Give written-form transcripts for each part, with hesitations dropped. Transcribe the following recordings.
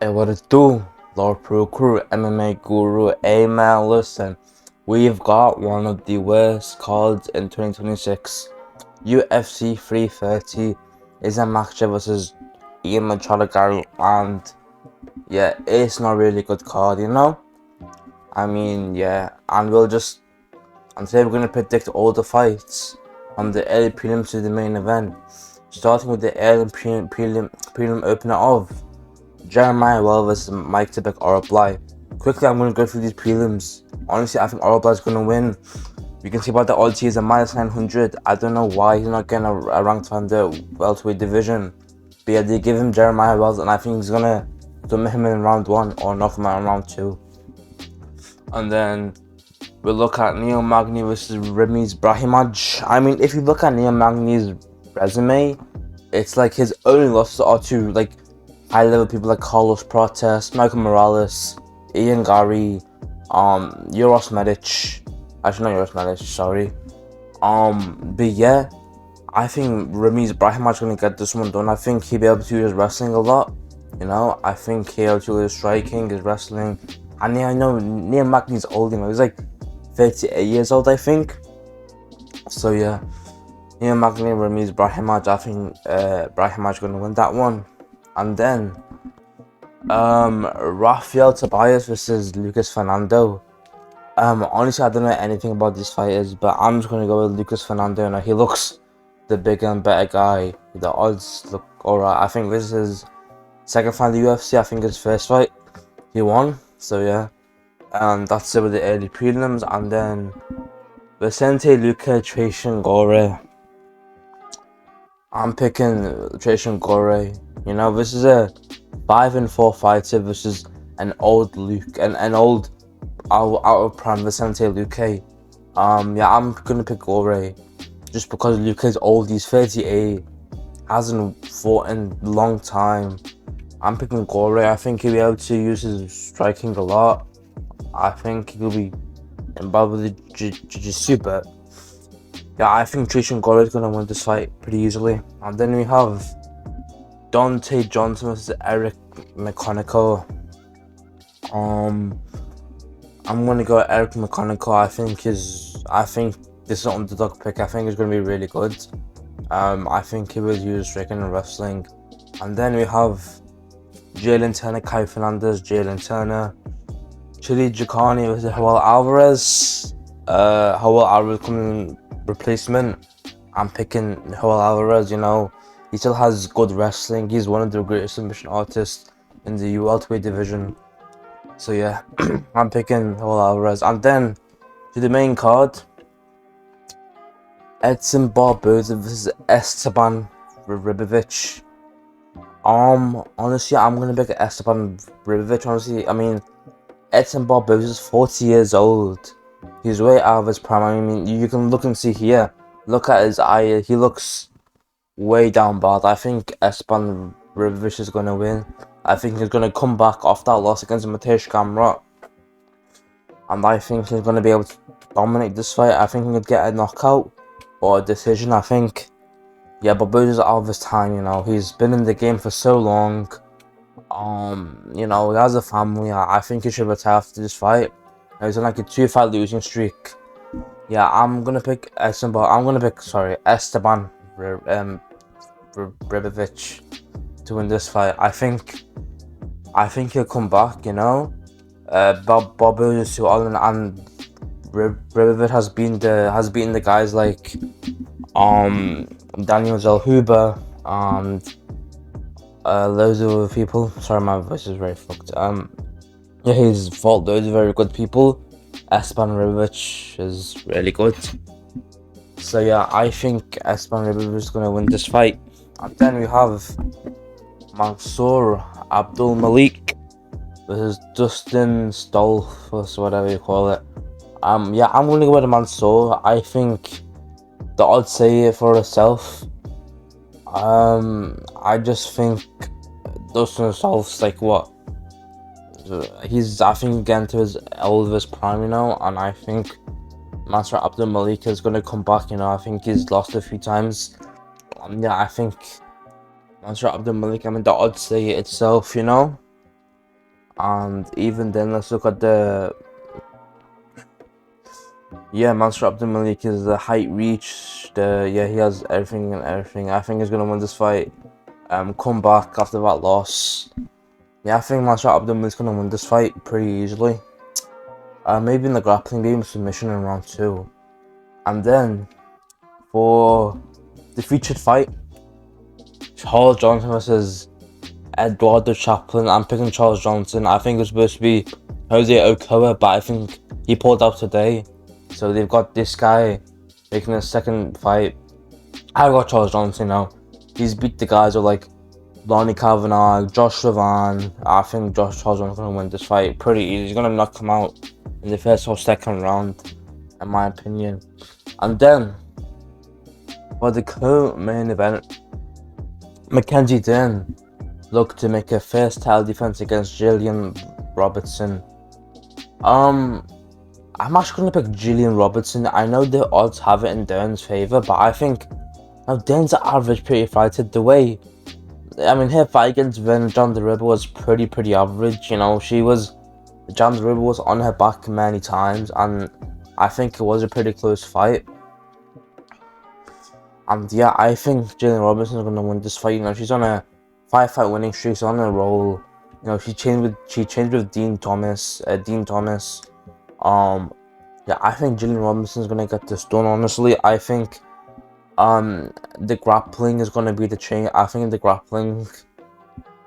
Hey, what it do? Lord Pro Crew, MMA Guru. Hey man, listen, we've got one of the worst cards in 2026. UFC 330 is a Makhachev versus Machado Garry, and yeah, it's not really a good card, you know? I mean, yeah, and today we're gonna predict all the fights from the early prelims to the main event, starting with the early prelim opener of Jeremiah Well vs Mike Tibek or Apply. Quickly, I'm going to go through these prelims. Honestly, I think Apply is going to win. You can see about the odds, he is a -900. I don't know why he's not getting a ranked from the welterweight division. But yeah, they give him Jeremiah Wells, and I think he's going to submit him in round 1 or knock him out in round 2. And then we'll look at Neil Magny versus Ramiz Brahimaj. I mean, if you look at Neil Magny's resume, it's like his only losses are to like high-level people like Carlos Prates, Michael Morales, Ian Garry, Uros Medic. Actually, not Uros Medic, sorry. But yeah, I think Ramiz Brahimaj gonna get this one done. I think he'll be able to use his wrestling a lot. You know, I think he'll be able to use his striking, his wrestling. And yeah, I know Neil Magny's old, you know, he's like 38 years old, I think. So yeah, Neil Magny, Ramiz Brahimaj, I think Brahimaj gonna win that one. And then Rafael Tobias versus Lucas Fernando. Honestly, I don't know anything about these fighters, but I'm just gonna go with Lucas Fernando. You know, he looks the bigger and better guy. The odds look alright. I think this is his second fight in the UFC. I think his first fight he won. So yeah, that's it with the early prelims. And then Vicente Luque, Trajan Gore. I'm picking Trajan Gore. You know, this is a 5-4 fighter versus an old Luke and an old out of prime Vicente Luque. Yeah, I'm gonna pick Gore just because Luque is old. He's 38, hasn't fought in a long time. I'm picking Gore. I think he'll be able to use his striking a lot. I think he'll be involved with the jiu-jitsu, but yeah, I think Trajan Gore is gonna win this fight pretty easily. And then we have Dante Johnson versus Eric McConaughey. I'm gonna go Eric McConaughey. I think this is an underdog pick. I think it's gonna be really good. I think he will use striking and wrestling. And then we have Jalen Turner, Kai Fernandez, Jalen Turner, Chili Jacani versus Joel Alvarez. Joel Alvarez coming in replacement. I'm picking Joel Alvarez. You know, he still has good wrestling. He's one of the greatest submission artists in the welterweight division. So yeah, I'm picking Joel Alvarez. And then to the main card, Edson Barboza versus Esteban Ribovics. Honestly, I'm gonna pick Esteban Ribovics. Honestly, I mean, Edson Barboza is 40 years old. He's way out of his prime. I mean, you can look and see here. Look at his eye. He looks way down bad. I think Esteban Ribovics is gonna win. I think he's gonna come back off that loss against Mateusz Gamrot, and I think he's gonna be able to dominate this fight. I think he could get a knockout or a decision. I think, yeah, Barboza's out of his time. You know, he's been in the game for so long. You know, he has a family. I think he should retire after this fight. He's on like a 2-fight losing streak. Yeah, I'm gonna pick Esteban Ribovics to win this fight. I think he'll come back. You know, Barboza is too old, and Ribovics has beaten the guys like Daniel Zellhuber and loads of other people. Sorry, my voice is very fucked. Yeah, he's fought loads of very good people. Esteban Ribovics is really good. So yeah, I think Esteban Ribovics is gonna win this fight. And then we have Mansour Abdul Malik versus Dustin Stolfus, whatever you call it. Yeah, I'm gonna go with Mansour. I think the odds say it for itself. I just think Dustin Stolfus, like, what? I think getting to his Elvis prime, you know, and I think Mansour Abdul Malik is gonna come back. You know, I think he's lost a few times. Yeah, I think Mansour Abdul Malik, I mean, the odds say it itself, you know. And even then, let's look at the Master Abdul Malik is the height, reach, he has everything and everything. I think he's gonna win this fight. Come back after that loss. Yeah, I think Master Abdul Malik's gonna win this fight pretty easily. Maybe in the grappling, maybe submission in round 2. And then for the featured fight, Charles Johnson versus Eduardo Chapolin. I'm picking Charles Johnson. I think it was supposed to be Jose Ochoa, but I think he pulled out today. So they've got this guy making a second fight. I got Charles Johnson now. He's beat the guys of like Lonnie Kavanagh, Josh Van. I think Charles Johnson's gonna win this fight pretty easy. He's gonna knock him out in the first or second round, in my opinion. And then for the co-main event, Mackenzie Dern looked to make a first title defense against Gillian Robertson. I'm actually gonna pick Gillian Robertson. I know the odds have it in Dern's favor, but I think now Dern's an average pretty fighter. The way, I mean, her fight against John the Ripper was pretty average. You know, John the Ripper was on her back many times, and I think it was a pretty close fight. And yeah, I think Gillian Robertson is gonna win this fight. You know, she's on a 5-fight winning streak, she's on a roll. You know, she changed with Dean Thomas. Yeah, I think Gillian Robinson is gonna get this done. Honestly, I think the grappling is gonna be the change. I think the grappling,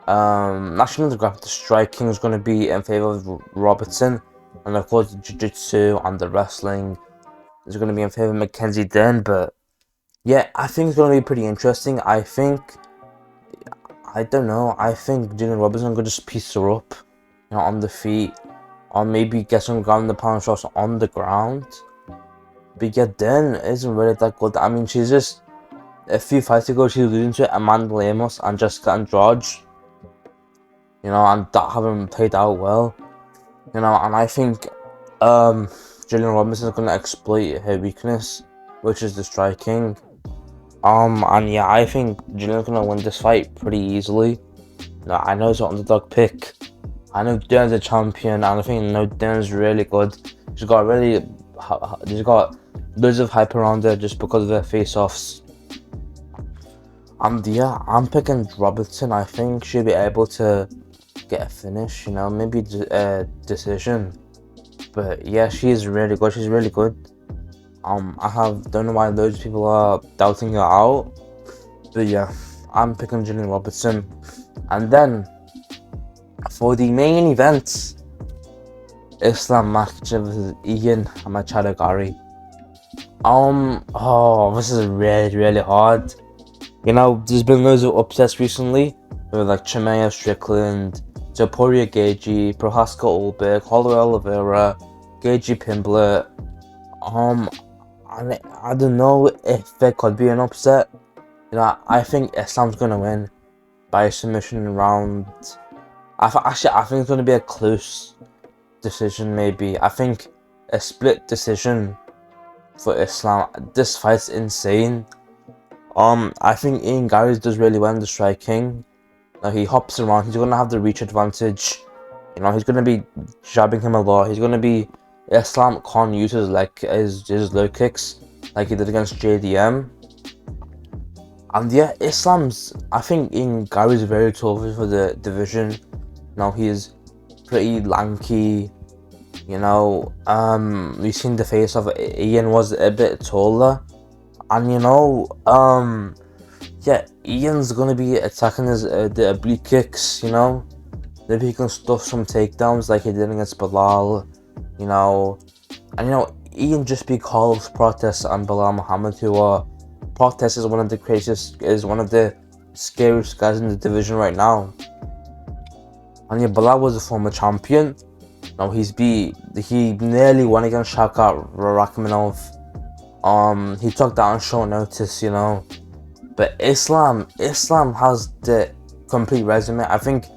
actually the striking is gonna be in favor of Robertson, and of course the jiu-jitsu and the wrestling is gonna be in favor of Mackenzie Dern. But yeah, I think it's gonna be pretty interesting. I don't know. I think Gillian Robinson could just piece her up, you know, on the feet, or maybe get some ground the pound shots on the ground. But yeah, Dern isn't really that good. I mean, she's just a few fights ago she was losing to Amanda Lemos and Jessica Andrade, you know, and that haven't played out well, you know. And I think Gillian Robinson is gonna exploit her weakness, which is the striking. And yeah, I think Gillian's gonna win this fight pretty easily. Now, I know it's an underdog pick. I know Dern's a champion, and I think Dern's really good. She's got loads of hype around her just because of her face-offs. And yeah, I'm picking Robertson. I think she'll be able to get a finish, you know, maybe a decision. But yeah, she's really good. She's really good. Don't know why loads of people are doubting her out, but yeah, I'm picking Gillian Robertson. And then for the main event, Islam Makhachev versus Ian Machado Garry. This is really hard. You know, there's been loads of upsets recently with like Chimaev Strickland, Topuria Gagey, Prohaska Ulberg, Holloway Oliveira, Gagey Pimblet. I don't know if there could be an upset. You know, I think Islam's gonna win by submission in round. I think it's gonna be a close decision. Maybe I think a split decision for Islam. This fight's insane. I think Ian Garry does really well in the striking. Now he hops around. He's gonna have the reach advantage. You know, he's gonna be jabbing him a lot. Islam can't use his his low kicks like he did against JDM. And yeah, I think Ian Garry's very tall for the division. Now he's pretty lanky. You know, we've seen the face of Ian was a bit taller, and you know, yeah, Ian's gonna be attacking the oblique kicks. You know, maybe he can stuff some takedowns like he did against Bilal. You know, and you know, Ian just beat Carlos Protes and Bilal Muhammad, who are Protes is one of the scariest guys in the division right now. And yeah, Bilal was a former champion. Now he nearly won against Shavkat Rakhmonov. He took that on short notice, you know. But Islam has the complete resume. I think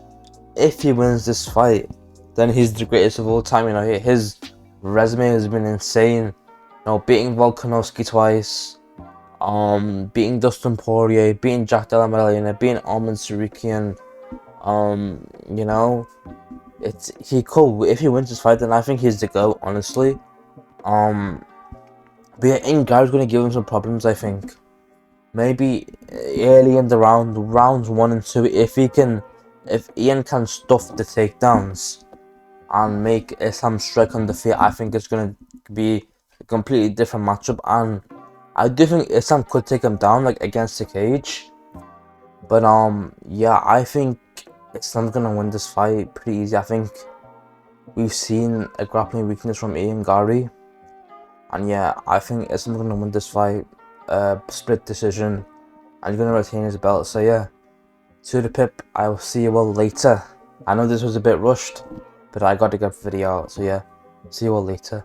if he wins this fight, then he's the greatest of all time. You know, his resume has been insane. You know, beating Volkanovski twice, beating Dustin Poirier, beating Jack Della Maddalena, beating Arman Tsarukyan. You know, he could, if he wins this fight, then I think he's the GOAT, honestly. But yeah, Garry's gonna give him some problems, I think. Maybe early in the rounds 1 and 2, if Ian can stuff the takedowns and make Islam strike on the feet, I think it's gonna be a completely different matchup, and I do think Islam could take him down, like, against the cage. But yeah, I think Islam's gonna win this fight pretty easy. I think we've seen a grappling weakness from Ian Garry, and yeah, I think Islam's gonna win this fight, split decision, and he's gonna retain his belt. So yeah, to the pip. I will see you all later. I know this was a bit rushed, but I got to get the video out. So yeah, see you all later.